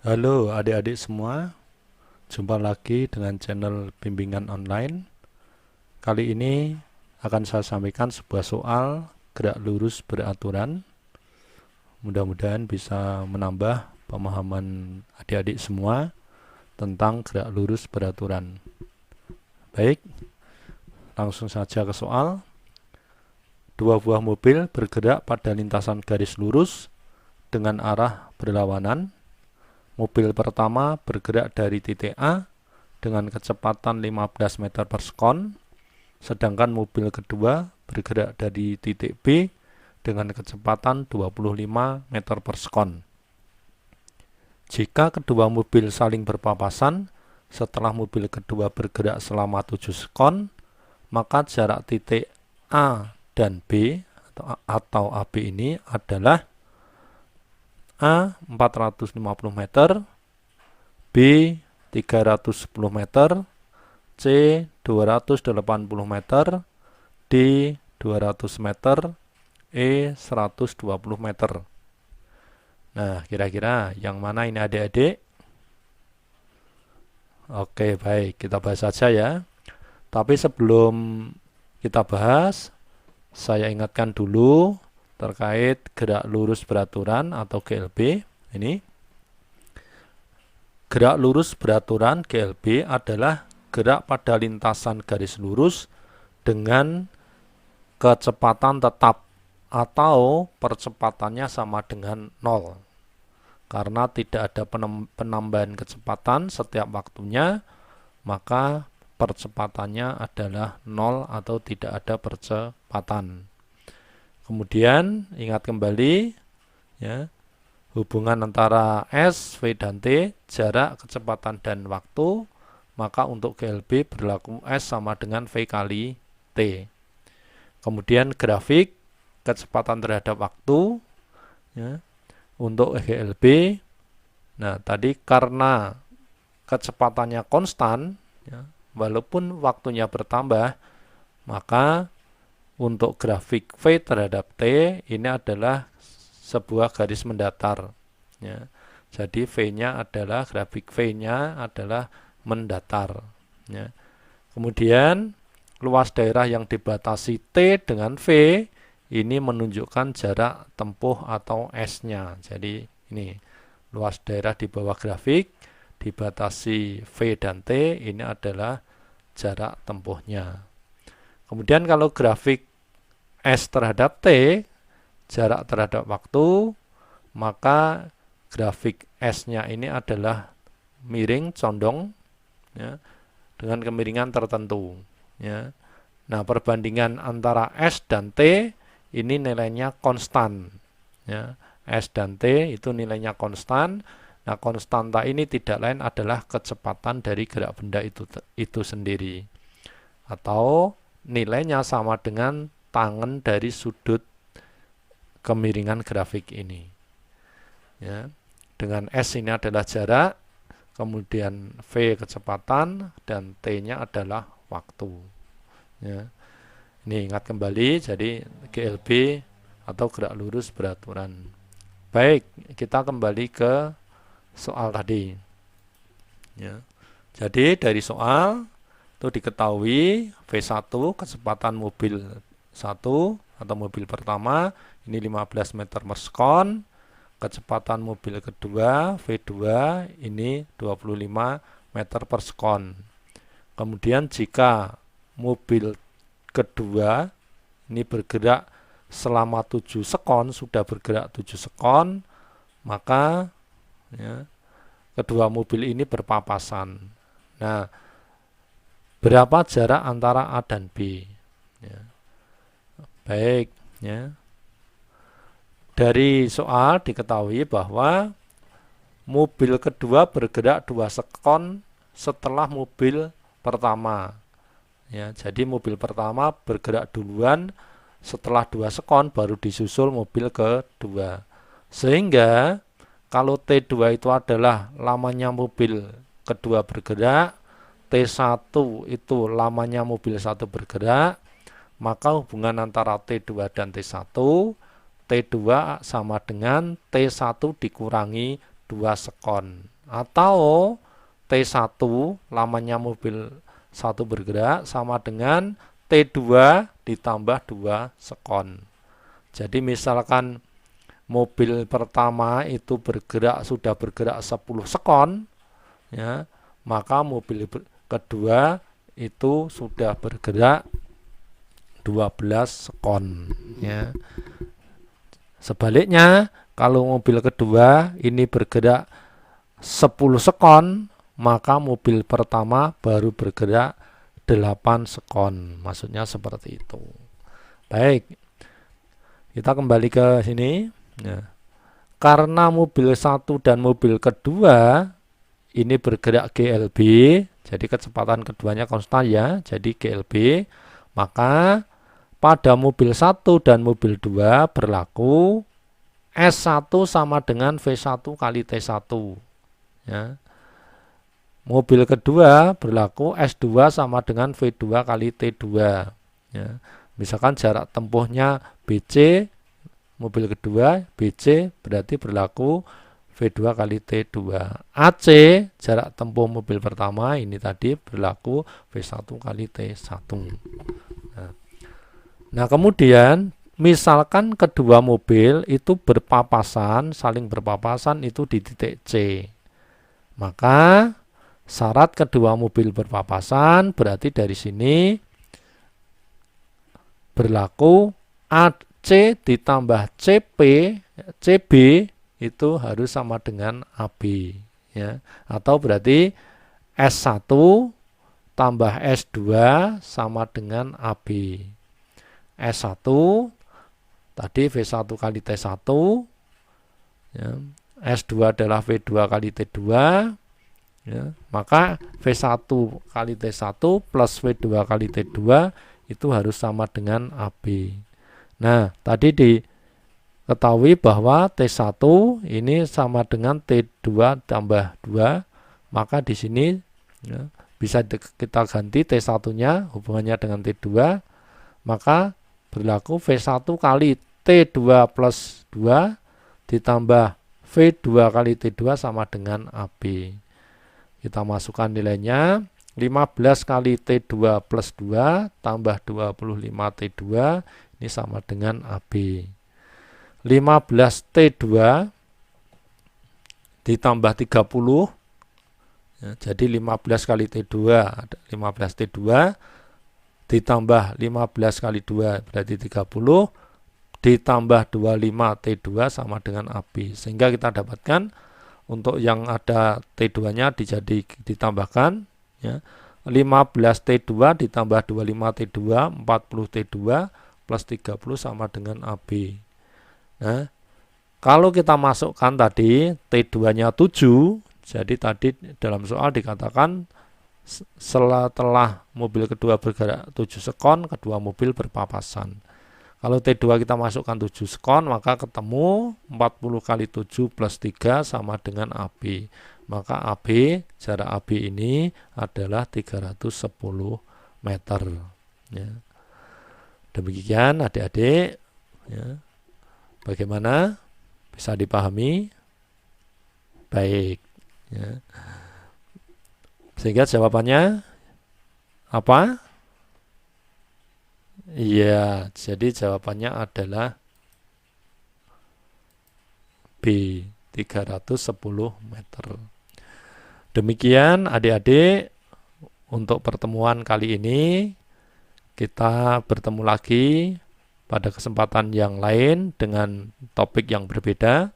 Halo adik-adik semua, jumpa lagi dengan channel bimbingan online. Kali ini akan saya sampaikan sebuah soal gerak lurus beraturan. Mudah-mudahan bisa menambah pemahaman adik-adik semua tentang gerak lurus beraturan. Baik, langsung saja ke soal. Dua buah mobil bergerak pada lintasan garis lurus dengan arah berlawanan. Mobil pertama bergerak dari titik A dengan kecepatan 15 meter per sekon, sedangkan mobil kedua bergerak dari titik B dengan kecepatan 25 meter per sekon. Jika kedua mobil saling berpapasan setelah mobil kedua bergerak selama 7 sekon, maka jarak titik A dan B atau AB ini adalah A 450 meter, B 310 meter, C 280 meter, D 200 meter, E 120 meter. Nah, kira-kira yang mana ini adik-adik? Oke, baik, kita bahas saja ya. Tapi sebelum kita bahas, saya ingatkan dulu terkait gerak lurus beraturan atau GLB. Ini gerak lurus beraturan GLB adalah gerak pada lintasan garis lurus dengan kecepatan tetap atau percepatannya sama dengan 0. Karena tidak ada penambahan kecepatan setiap waktunya, maka percepatannya adalah 0 atau tidak ada percepatan. Kemudian ingat kembali ya, hubungan antara S, V, dan T, jarak, kecepatan, dan waktu. Maka untuk GLB berlaku S sama dengan V kali T. Kemudian grafik kecepatan terhadap waktu ya, untuk GLB. Nah, tadi karena kecepatannya konstan ya, walaupun waktunya bertambah, maka untuk grafik V terhadap T ini adalah sebuah garis mendatar ya. Jadi V-nya adalah grafik V-nya adalah mendatar ya. Kemudian luas daerah yang dibatasi T dengan V ini menunjukkan jarak tempuh atau S-nya. Jadi ini luas daerah di bawah grafik dibatasi V dan T, ini adalah jarak tempuhnya. Kemudian kalau grafik S terhadap T, jarak terhadap waktu, maka grafik S-nya ini adalah miring, condong, ya, dengan kemiringan tertentu. Ya. Nah, perbandingan antara S dan T ini nilainya konstan. Ya. S dan T itu nilainya konstan. Nah, konstanta ini tidak lain adalah kecepatan dari gerak benda itu sendiri. Atau nilainya sama dengan tangen dari sudut kemiringan grafik ini. Ya. Dengan S ini adalah jarak, kemudian V kecepatan, dan T-nya adalah waktu. Ya. Ini ingat kembali, jadi GLB atau gerak lurus beraturan. Baik, kita kembali ke soal tadi. Ya. Jadi dari soal itu diketahui V1 kecepatan mobil 1 atau mobil pertama ini 15 meter per sekon, kecepatan mobil kedua V2 ini 25 meter per sekon. Kemudian jika mobil kedua ini bergerak selama 7 sekon, sudah bergerak 7 sekon, maka ya, kedua mobil ini berpapasan. Nah, berapa jarak antara A dan B? Ya. Baik, ya. Dari soal diketahui bahwa mobil kedua bergerak 2 sekon setelah mobil pertama. Ya, jadi mobil pertama bergerak duluan, setelah 2 sekon baru disusul mobil kedua. Sehingga kalau T2 itu adalah lamanya mobil kedua bergerak, T1 itu lamanya mobil 1 bergerak, maka hubungan antara T2 dan T1, T2 sama dengan T1 dikurangi 2 sekon. Atau T1 lamanya mobil 1 bergerak sama dengan T2 ditambah 2 sekon. Jadi misalkan mobil pertama itu sudah bergerak 10 sekon, ya, maka mobil kedua itu sudah bergerak 12 sekon, ya. Sebaliknya, kalau mobil kedua ini bergerak 10 sekon, maka mobil pertama baru bergerak 8 sekon. Maksudnya seperti itu. Baik, kita kembali ke sini. Ya. Karena mobil 1 dan mobil kedua ini bergerak GLB, jadi kecepatan keduanya konstan ya, jadi GLB, maka pada mobil 1 dan mobil 2 berlaku S1 sama dengan V1 kali T1. Ya. Mobil kedua berlaku S2 sama dengan V2 kali T2. Ya. Misalkan jarak tempuhnya BC, mobil kedua BC berarti berlaku V2 kali T2. AC jarak tempuh mobil pertama ini tadi berlaku V1 kali T1. Nah, kemudian misalkan kedua mobil itu berpapasan, saling berpapasan itu di titik C. Maka syarat kedua mobil berpapasan berarti dari sini berlaku AC ditambah CB itu harus sama dengan AB, ya. Atau berarti S1 tambah S2 sama dengan AB. S1 tadi V1 kali T1, ya. S2 adalah V2 kali T2, ya. Maka V1 kali T1 plus V2 kali T2 itu harus sama dengan AB. Nah, tadi diketahui bahwa T1 ini sama dengan T2 tambah 2, maka di sini, ya, bisa kita ganti T1-nya hubungannya dengan T2, maka berlaku V1 kali T2 plus 2 ditambah V2 kali T2 sama dengan AB. Kita masukkan nilainya 15 kali T2 plus 2 tambah 25 T2 ini sama dengan AB. 15 T2 ditambah 30, ya, jadi 15 kali T2 ada 15 T2 ditambah 15 kali 2 berarti 30 ditambah 25 T2 sama dengan AB. Sehingga kita dapatkan untuk yang ada T2-nya ditambahkan, ya, 15 T2 ditambah 25 T2 40 T2 plus 30 sama dengan AB. Nah, kalau kita masukkan tadi T2-nya 7, jadi tadi dalam soal dikatakan setelah mobil kedua bergerak 7 sekon, kedua mobil berpapasan. Kalau T2 kita masukkan 7 sekon, maka ketemu 40 kali 7 plus 3 sama dengan AB. Maka AB, jarak AB ini adalah 310 meter. Ya. Demikian adik-adik, ya. Bagaimana? Bisa dipahami? Baik. Ya. Sehingga jawabannya apa? Iya, jadi jawabannya adalah B, 310 meter. Demikian adik-adik untuk pertemuan kali ini. Kita bertemu lagi pada kesempatan yang lain dengan topik yang berbeda.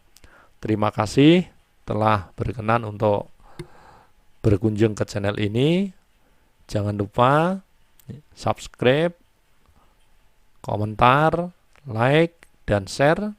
Terima kasih telah berkenan untuk berkunjung ke channel ini. Jangan lupa subscribe, komentar, like, dan share.